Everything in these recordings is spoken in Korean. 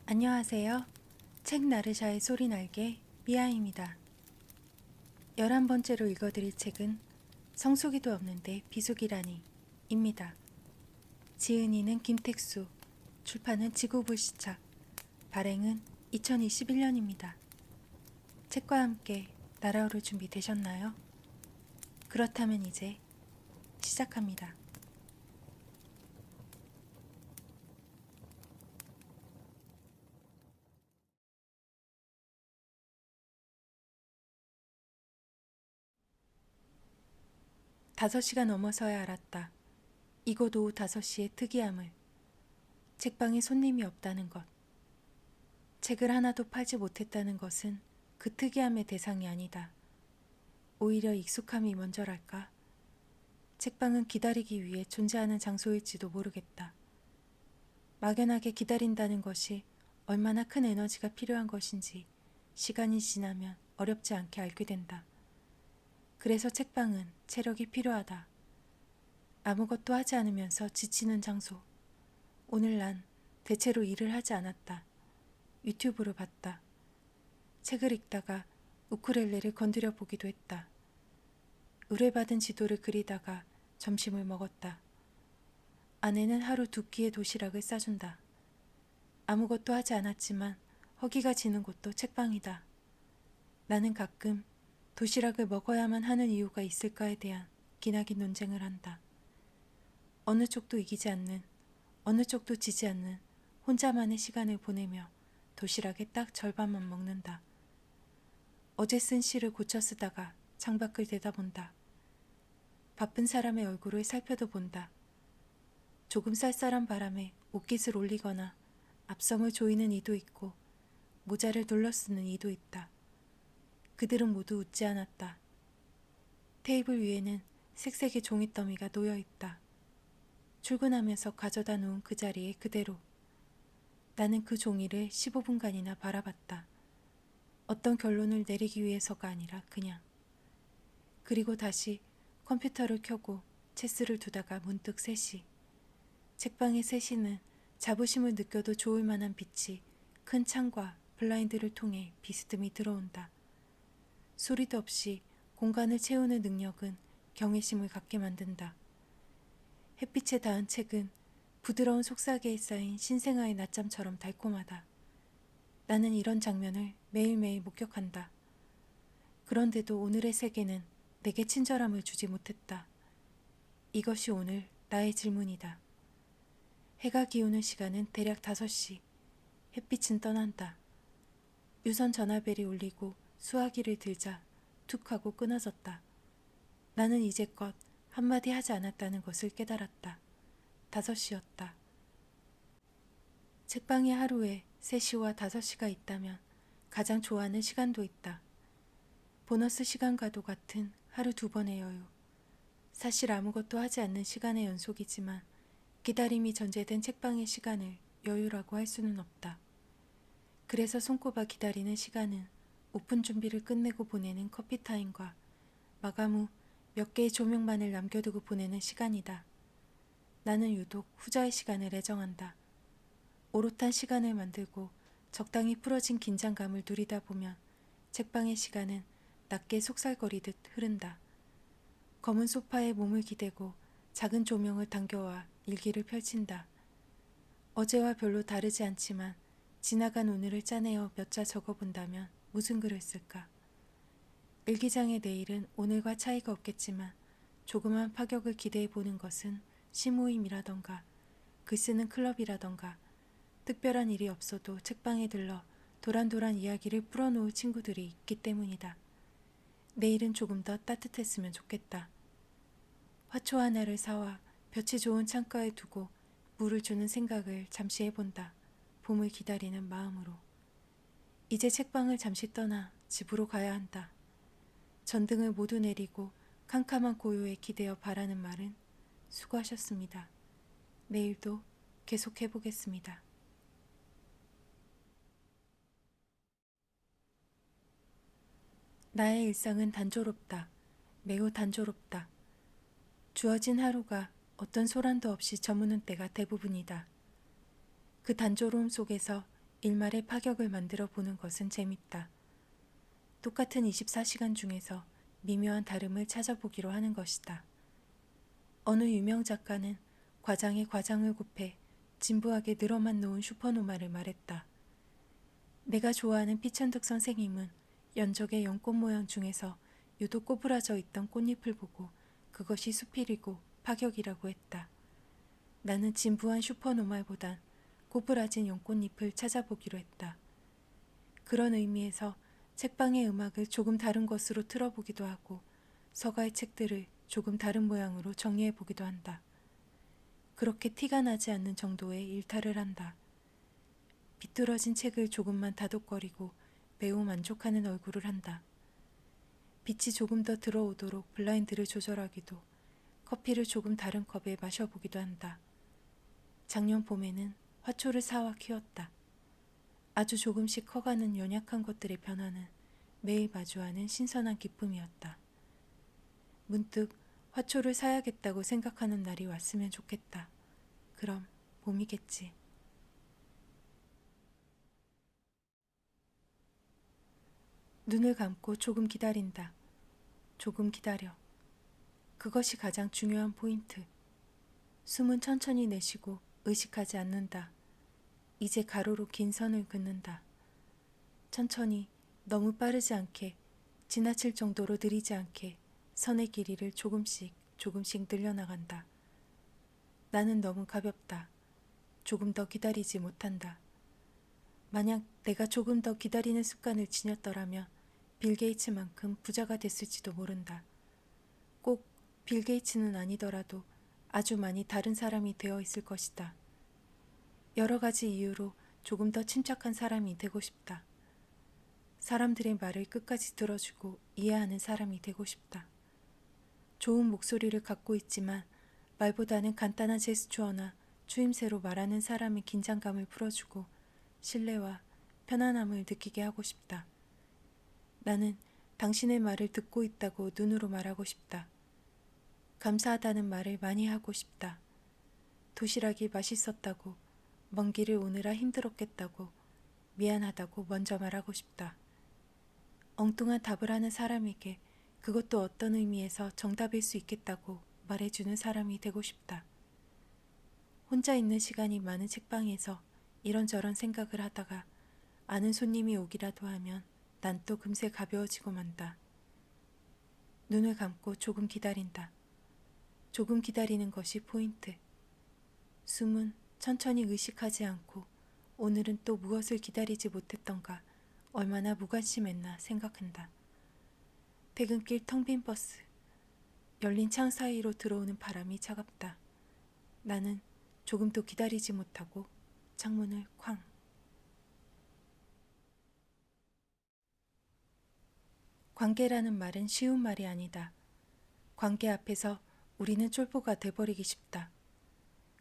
안녕하세요. 책 나르샤의 소리날개 미아입니다. 11번째로 읽어드릴 책은 성수기도 없는데 비수기라니 입니다. 지은이는 김택수, 출판은 지구불시착, 발행은 2021년입니다. 책과 함께 날아오를 준비 되셨나요? 그렇다면 이제 시작합니다. 5시가 넘어서야 알았다. 이곳 오후 5시의 특이함을. 책방에 손님이 없다는 것. 책을 하나도 팔지 못했다는 것은 그 특이함의 대상이 아니다. 오히려 익숙함이 먼저랄까? 책방은 기다리기 위해 존재하는 장소일지도 모르겠다. 막연하게 기다린다는 것이 얼마나 큰 에너지가 필요한 것인지 시간이 지나면 어렵지 않게 알게 된다. 그래서 책방은 체력이 필요하다. 아무것도 하지 않으면서 지치는 장소. 오늘 난 대체로 일을 하지 않았다. 유튜브로 봤다. 책을 읽다가 우쿨렐레를 건드려 보기도 했다. 의뢰받은 지도를 그리다가 점심을 먹었다. 아내는 하루 2끼의 도시락을 싸준다. 아무것도 하지 않았지만 허기가 지는 곳도 책방이다. 나는 가끔 도시락을 먹어야만 하는 이유가 있을까에 대한 기나긴 논쟁을 한다. 어느 쪽도 이기지 않는, 어느 쪽도 지지 않는 혼자만의 시간을 보내며 도시락의 딱 절반만 먹는다. 어제 쓴 시를 고쳐 쓰다가 창밖을 내다본다. 바쁜 사람의 얼굴을 살펴도 본다. 조금 쌀쌀한 바람에 옷깃을 올리거나 앞섬을 조이는 이도 있고 모자를 눌러쓰는 이도 있다. 그들은 모두 웃지 않았다. 테이블 위에는 색색의 종이더미가 놓여 있다. 출근하면서 가져다 놓은 그 자리에 그대로. 나는 그 종이를 15분간이나 바라봤다. 어떤 결론을 내리기 위해서가 아니라 그냥. 그리고 다시 컴퓨터를 켜고 체스를 두다가 문득 3시. 책방의 3시는 자부심을 느껴도 좋을 만한 빛이 큰 창과 블라인드를 통해 비스듬히 들어온다. 소리도 없이 공간을 채우는 능력은 경외심을 갖게 만든다. 햇빛에 닿은 책은 부드러운 속삭이에 쌓인 신생아의 낮잠처럼 달콤하다. 나는 이런 장면을 매일매일 목격한다. 그런데도 오늘의 세계는 내게 친절함을 주지 못했다. 이것이 오늘 나의 질문이다. 해가 기우는 시간은 대략 5시. 햇빛은 떠난다. 유선 전화벨이 울리고 수화기를 들자 툭 하고 끊어졌다. 나는 이제껏 한마디 하지 않았다는 것을 깨달았다. 5시였다. 책방에 하루에 3시와 5시가 있다면 가장 좋아하는 시간도 있다. 보너스 시간과도 같은 하루 2번의 여유. 사실 아무것도 하지 않는 시간의 연속이지만 기다림이 전제된 책방의 시간을 여유라고 할 수는 없다. 그래서 손꼽아 기다리는 시간은 오픈 준비를 끝내고 보내는 커피타임과 마감 후 몇 개의 조명만을 남겨두고 보내는 시간이다. 나는 유독 후자의 시간을 애정한다. 오롯한 시간을 만들고 적당히 풀어진 긴장감을 누리다 보면 책방의 시간은 낮게 속살거리듯 흐른다. 검은 소파에 몸을 기대고 작은 조명을 당겨와 일기를 펼친다. 어제와 별로 다르지 않지만 지나간 오늘을 짜내어 몇 자 적어본다면 무슨 글을 쓸까? 일기장의 내일은 오늘과 차이가 없겠지만 조그만 파격을 기대해보는 것은 시모임이라던가 글 쓰는 클럽이라던가 특별한 일이 없어도 책방에 들러 도란도란 이야기를 풀어놓을 친구들이 있기 때문이다. 내일은 조금 더 따뜻했으면 좋겠다. 화초 하나를 사와 볕이 좋은 창가에 두고 물을 주는 생각을 잠시 해본다. 봄을 기다리는 마음으로. 이제 책방을 잠시 떠나 집으로 가야 한다. 전등을 모두 내리고 캄캄한 고요에 기대어 바라는 말은 수고하셨습니다. 내일도 계속해보겠습니다. 나의 일상은 단조롭다. 매우 단조롭다. 주어진 하루가 어떤 소란도 없이 저무는 때가 대부분이다. 그 단조로움 속에서 일말의 파격을 만들어 보는 것은 재밌다. 똑같은 24시간 중에서 미묘한 다름을 찾아보기로 하는 것이다. 어느 유명 작가는 과장에 과장을 곱해 진부하게 늘어만 놓은 슈퍼노마를 말했다. 내가 좋아하는 피천득 선생님은 연적의 연꽃 모양 중에서 유독 꼬부라져 있던 꽃잎을 보고 그것이 수필이고 파격이라고 했다. 나는 진부한 슈퍼노말보단 꼬부라진 연꽃잎을 찾아보기로 했다. 그런 의미에서 책방의 음악을 조금 다른 것으로 틀어보기도 하고 서가의 책들을 조금 다른 모양으로 정리해보기도 한다. 그렇게 티가 나지 않는 정도의 일탈을 한다. 비뚤어진 책을 조금만 다독거리고 매우 만족하는 얼굴을 한다. 빛이 조금 더 들어오도록 블라인드를 조절하기도, 커피를 조금 다른 컵에 마셔보기도 한다. 작년 봄에는 화초를 사와 키웠다. 아주 조금씩 커가는 연약한 것들의 변화는 매일 마주하는 신선한 기쁨이었다. 문득 화초를 사야겠다고 생각하는 날이 왔으면 좋겠다. 그럼 봄이겠지. 눈을 감고 조금 기다린다. 조금 기다려. 그것이 가장 중요한 포인트. 숨은 천천히 내쉬고 의식하지 않는다. 이제 가로로 긴 선을 긋는다. 천천히, 너무 빠르지 않게, 지나칠 정도로 느리지 않게 선의 길이를 조금씩 늘려나간다. 나는 너무 가볍다. 조금 더 기다리지 못한다. 만약 내가 조금 더 기다리는 습관을 지녔더라면 빌 게이츠만큼 부자가 됐을지도 모른다. 꼭 빌 게이츠는 아니더라도 아주 많이 다른 사람이 되어 있을 것이다. 여러 가지 이유로 조금 더 침착한 사람이 되고 싶다. 사람들의 말을 끝까지 들어주고 이해하는 사람이 되고 싶다. 좋은 목소리를 갖고 있지만 말보다는 간단한 제스처나 추임새로 말하는 사람의 긴장감을 풀어주고 신뢰와 편안함을 느끼게 하고 싶다. 나는 당신의 말을 듣고 있다고 눈으로 말하고 싶다. 감사하다는 말을 많이 하고 싶다. 도시락이 맛있었다고, 먼 길을 오느라 힘들었겠다고, 미안하다고 먼저 말하고 싶다. 엉뚱한 답을 하는 사람에게 그것도 어떤 의미에서 정답일 수 있겠다고 말해주는 사람이 되고 싶다. 혼자 있는 시간이 많은 책방에서 이런저런 생각을 하다가 아는 손님이 오기라도 하면 난 또 금세 가벼워지고 만다. 눈을 감고 조금 기다린다. 조금 기다리는 것이 포인트. 숨은 천천히 의식하지 않고 오늘은 또 무엇을 기다리지 못했던가 얼마나 무관심했나 생각한다. 퇴근길 텅 빈 버스. 열린 창 사이로 들어오는 바람이 차갑다. 나는 조금도 기다리지 못하고 창문을 쾅. 관계라는 말은 쉬운 말이 아니다. 관계 앞에서 우리는 쫄보가 돼버리기 쉽다.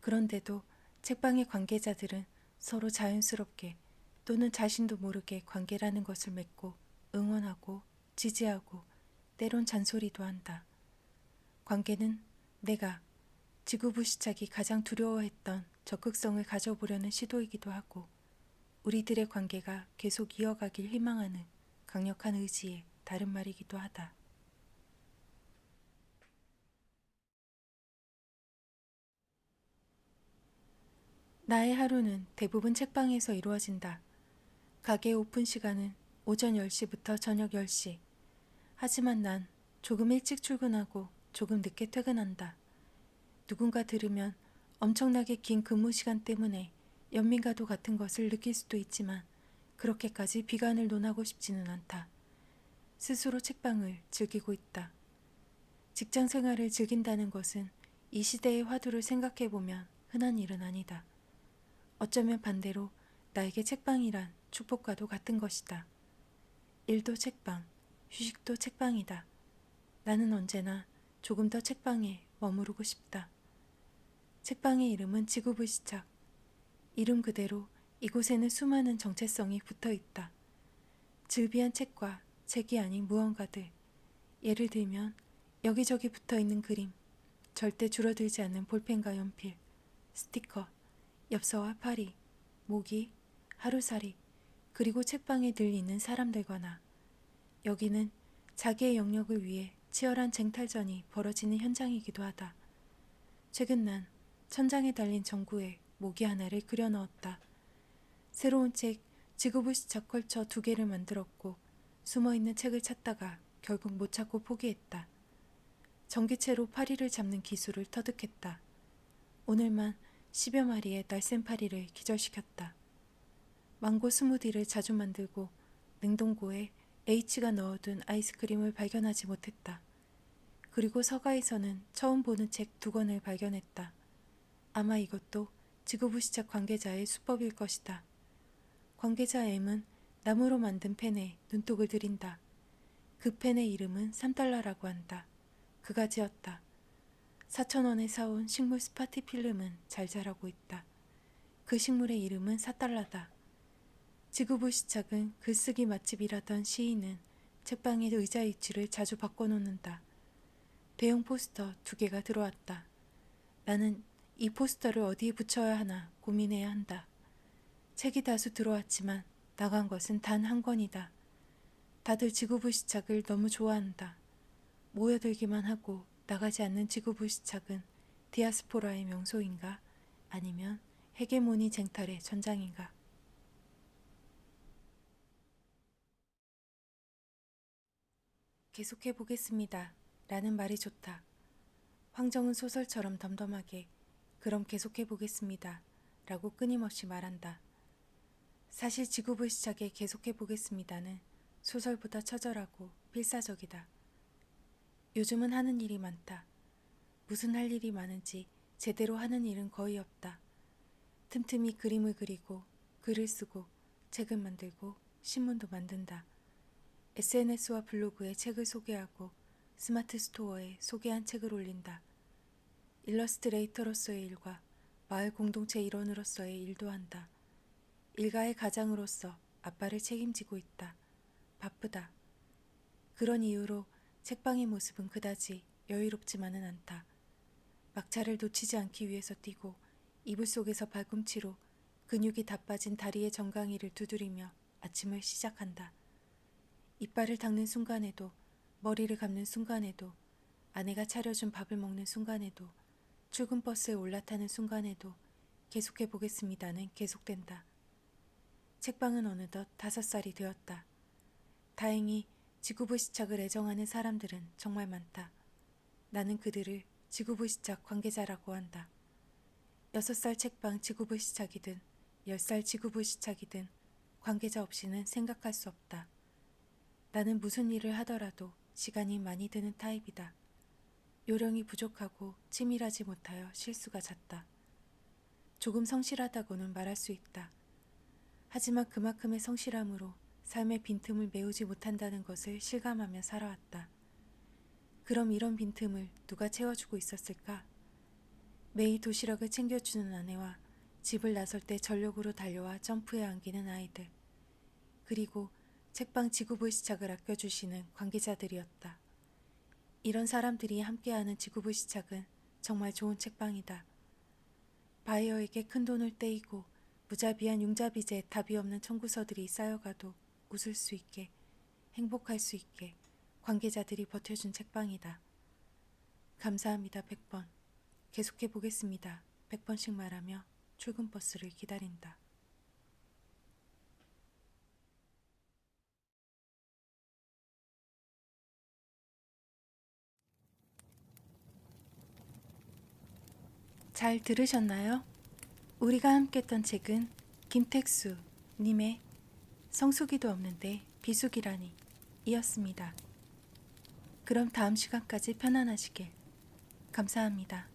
그런데도 책방의 관계자들은 서로 자연스럽게 또는 자신도 모르게 관계라는 것을 맺고 응원하고 지지하고 때론 잔소리도 한다. 관계는 내가 지구부시착이 가장 두려워했던 적극성을 가져보려는 시도이기도 하고 우리들의 관계가 계속 이어가길 희망하는 강력한 의지의 다른 말이기도 하다. 나의 하루는 대부분 책방에서 이루어진다. 가게 오픈 시간은 오전 10시부터 저녁 10시. 하지만 난 조금 일찍 출근하고 조금 늦게 퇴근한다. 누군가 들으면 엄청나게 긴 근무 시간 때문에 연민과도 같은 것을 느낄 수도 있지만 그렇게까지 비관을 논하고 싶지는 않다. 스스로 책방을 즐기고 있다. 직장 생활을 즐긴다는 것은 이 시대의 화두를 생각해보면 흔한 일은 아니다. 어쩌면 반대로 나에게 책방이란 축복과도 같은 것이다. 일도 책방, 휴식도 책방이다. 나는 언제나 조금 더 책방에 머무르고 싶다. 책방의 이름은 지구불시착. 이름 그대로 이곳에는 수많은 정체성이 붙어 있다. 즐비한 책과 책이 아닌 무언가들. 예를 들면 여기저기 붙어 있는 그림, 절대 줄어들지 않는 볼펜과 연필, 스티커, 엽서와 파리, 모기, 하루살이, 그리고 책방에 늘 있는 사람들과나 여기는 자기의 영역을 위해 치열한 쟁탈전이 벌어지는 현장이기도 하다. 최근 난 천장에 달린 전구에 모기 하나를 그려 넣었다. 새로운 책 지구부시착 컬처 2개를 만들었고 숨어있는 책을 찾다가 결국 못 찾고 포기했다. 전기체로 파리를 잡는 기술을 터득했다. 오늘만 10여 마리의 날쌘 파리를 기절시켰다. 망고 스무디를 자주 만들고 냉동고에 H가 넣어둔 아이스크림을 발견하지 못했다. 그리고 서가에서는 처음 보는 책 2권을 발견했다. 아마 이것도 지구부시착 관계자의 수법일 것이다. 관계자 M은 나무로 만든 펜에 눈독을 들인다. 그 펜의 이름은 3달러라고 한다. 그가 지었다. 4,000원에 사온 식물 스파티 필름은 잘 자라고 있다. 그 식물의 이름은 4달러다. 지구부시착은 글쓰기 맛집이라던 시인은 책방의 의자 위치를 자주 바꿔놓는다. 대형 포스터 2개가 들어왔다. 나는 이 포스터를 어디에 붙여야 하나 고민해야 한다. 책이 다수 들어왔지만 나간 것은 단 1권이다. 다들 지구부시착을 너무 좋아한다. 모여들기만 하고 나가지 않는 지구부시착은 디아스포라의 명소인가? 아니면 헤게모니 쟁탈의 전장인가? 계속해보겠습니다. 라는 말이 좋다. 황정은 소설처럼 덤덤하게 그럼 계속해보겠습니다. 라고 끊임없이 말한다. 사실 지구부시착에 계속해보겠습니다는 소설보다 처절하고 필사적이다. 요즘은 하는 일이 많다. 무슨 할 일이 많은지 제대로 하는 일은 거의 없다. 틈틈이 그림을 그리고 글을 쓰고 책을 만들고 신문도 만든다. SNS와 블로그에 책을 소개하고 스마트 스토어에 소개한 책을 올린다. 일러스트레이터로서의 일과 마을 공동체 일원으로서의 일도 한다. 일가의 가장으로서 아빠를 책임지고 있다. 바쁘다. 그런 이유로 책방의 모습은 그다지 여유롭지만은 않다. 막차를 놓치지 않기 위해서 뛰고 이불 속에서 발꿈치로 근육이 다 빠진 다리의 정강이를 두드리며 아침을 시작한다. 이빨을 닦는 순간에도, 머리를 감는 순간에도, 아내가 차려준 밥을 먹는 순간에도, 출근 버스에 올라타는 순간에도 계속해보겠습니다는 계속된다. 책방은 어느덧 5살이 되었다. 다행히 지구부시착을 애정하는 사람들은 정말 많다. 나는 그들을 지구부시착 관계자라고 한다. 6살 책방 지구부시착이든 10살 지구부시착이든 관계자 없이는 생각할 수 없다. 나는 무슨 일을 하더라도 시간이 많이 드는 타입이다. 요령이 부족하고 치밀하지 못하여 실수가 잦다. 조금 성실하다고는 말할 수 있다. 하지만 그만큼의 성실함으로 삶의 빈틈을 메우지 못한다는 것을 실감하며 살아왔다. 그럼 이런 빈틈을 누가 채워주고 있었을까? 매일 도시락을 챙겨주는 아내와 집을 나설 때 전력으로 달려와 점프해 안기는 아이들. 그리고 책방 지구부시착을 아껴주시는 관계자들이었다. 이런 사람들이 함께하는 지구부시착은 정말 좋은 책방이다. 바이어에게 큰 돈을 떼이고 무자비한 융자비제에 답이 없는 청구서들이 쌓여가도 웃을 수 있게, 행복할 수 있게 관계자들이 버텨준 책방이다. 감사합니다 100번. 계속해보겠습니다 100번씩 말하며 출근 버스를 기다린다. 잘 들으셨나요? 우리가 함께 했던 책은 김택수 님의 성수기도 없는데 비수기라니 이었습니다. 그럼 다음 시간까지 편안하시길. 감사합니다.